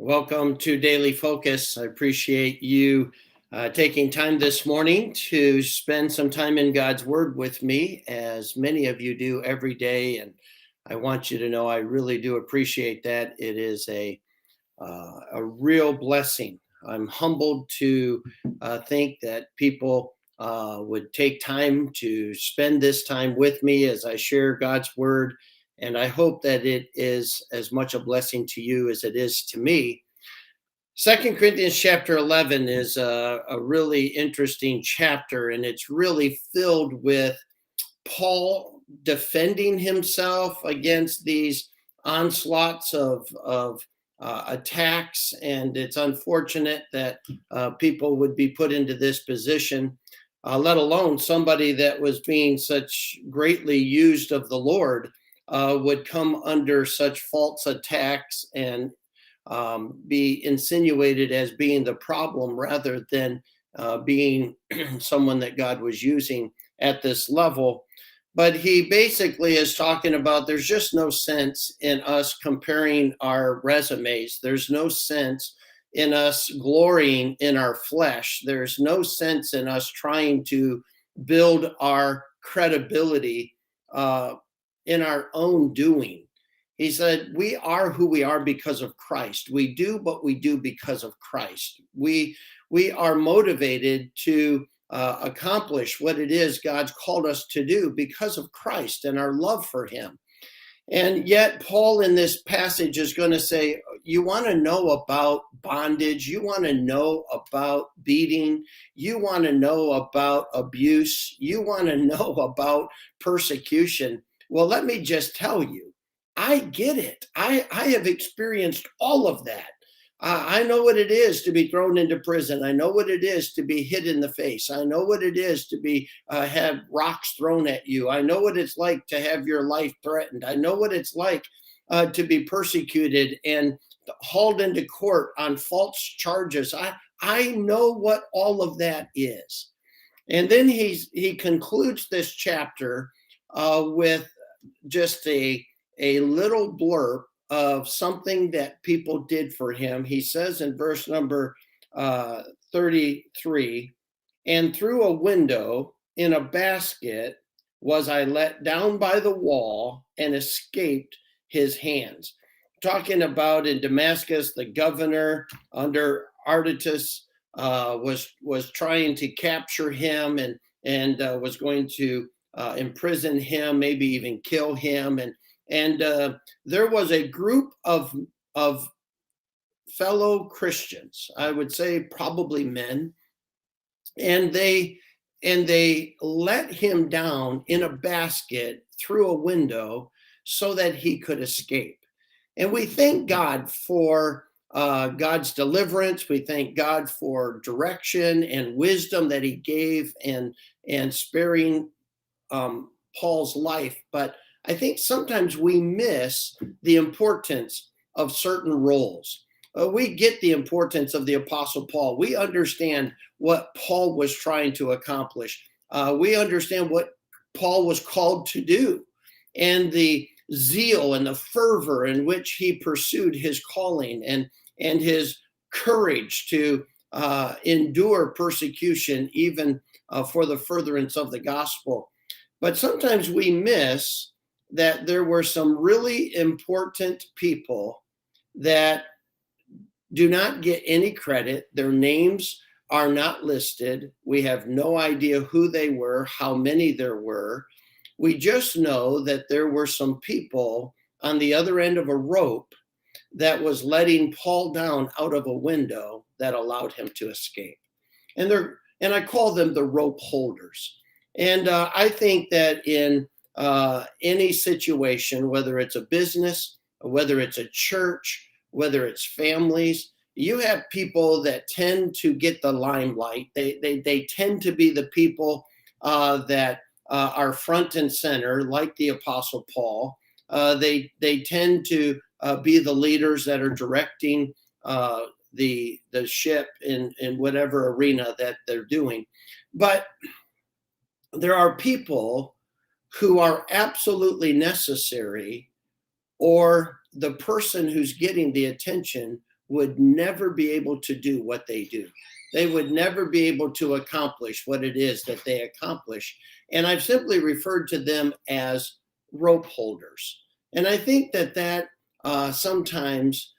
Welcome to Daily Focus. I appreciate you taking time this morning to spend some time in God's Word with me, as many of you do every day. And I want you to know I really do appreciate that. It is a real blessing. I'm humbled to think that people would take time to spend this time with me as I share God's Word. And I hope that it is as much a blessing to you as it is to me. 2 Corinthians chapter 11 is a really interesting chapter, and it's really filled with Paul defending himself against these onslaughts of attacks. And it's unfortunate that people would be put into this position, let alone somebody that was being such greatly used of the Lord would come under such false attacks and be insinuated as being the problem rather than being someone that God was using at this level. But he basically is talking about there's just no sense in us comparing our resumes. There's no sense in us glorying in our flesh. There's no sense in us trying to build our credibility in our own doing. He said, we are who we are because of Christ. We do what we do because of Christ. We are motivated to accomplish what it is God's called us to do because of Christ and our love for him. And yet Paul in this passage is going to say, you want to know about bondage, you want to know about beating, you want to know about abuse, you want to know about persecution. Well, let me just tell you, I get it. I have experienced all of that. I know what it is to be thrown into prison. I know what it is to be hit in the face. I know what it is to be have rocks thrown at you. I know what it's like to have your life threatened. I know what it's like to be persecuted and hauled into court on false charges. I know what all of that is. And then he concludes this chapter with just a little blurb of something that people did for him. He says in verse number 33, and through a window in a basket was I let down by the wall and escaped his hands. Talking about in Damascus, the governor under Artatus was trying to capture him and was going to imprison him, maybe even kill him. And there was a group of fellow Christians, I would say probably men, and they let him down in a basket through a window so that he could escape. And we thank God for God's deliverance. We thank God for direction and wisdom that he gave and sparing Paul's life. But I think sometimes we miss the importance of certain roles. We get the importance of the Apostle Paul. We understand what Paul was trying to accomplish. We understand what Paul was called to do and the zeal and the fervor in which he pursued his calling and his courage to endure persecution even for the furtherance of the gospel. But sometimes we miss that there were some really important people that do not get any credit. Their names are not listed. We have no idea who they were, how many there were. We just know that there were some people on the other end of a rope that was letting Paul down out of a window that allowed him to escape. And I call them the rope holders. And I think that in any situation, whether it's a business, whether it's a church, whether it's families, you have people that tend to get the limelight. They tend to be the people that are front and center, like the Apostle Paul. They tend to be the leaders that are directing the ship in whatever arena that they're doing. But there are people who are absolutely necessary, or the person who's getting the attention would never be able to do what they do. They would never be able to accomplish what it is that they accomplish. And I've simply referred to them as rope holders. And I think that sometimes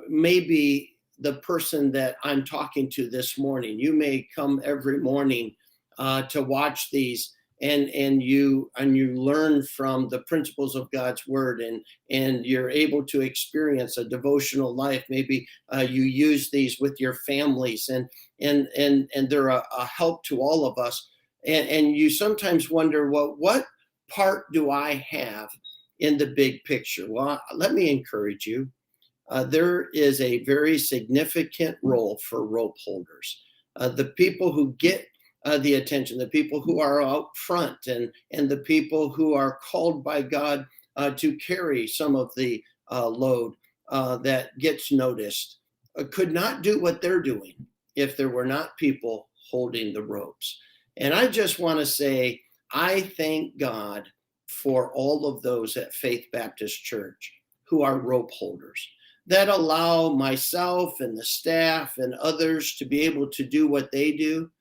may be the person that I'm talking to this morning. You may come every morning to watch these, and you learn from the principles of God's word, and you're able to experience a devotional life. Maybe you use these with your families, and they're a help to all of us. And you sometimes wonder, well, what part do I have in the big picture? Well, let me encourage you. There is a very significant role for rope holders. The people who get the attention, the people who are out front, and the people who are called by God to carry some of the load that gets noticed, could not do what they're doing if there were not people holding the ropes. And I just want to say, I thank God for all of those at Faith Baptist Church who are rope holders, that allow myself and the staff and others to be able to do what they do,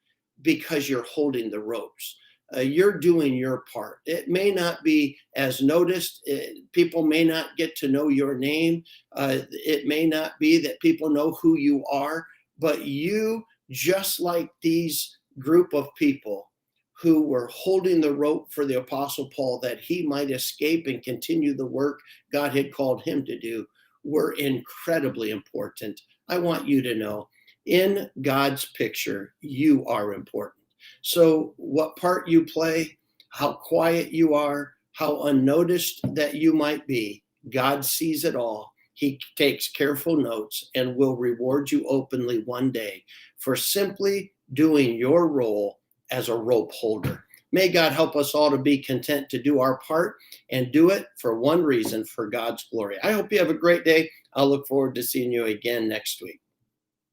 because you're holding the ropes. You're doing your part. It may not be as noticed. People may not get to know your name. It may not be that people know who you are, but you, just like these group of people who were holding the rope for the Apostle Paul that he might escape and continue the work God had called him to do, were incredibly important. I want you to know, in God's picture, you are important. So what part you play, how quiet you are, how unnoticed that you might be, God sees it all. He takes careful notes and will reward you openly one day for simply doing your role as a rope holder. May God help us all to be content to do our part and do it for one reason, for God's glory. I hope you have a great day. I'll look forward to seeing you again next week.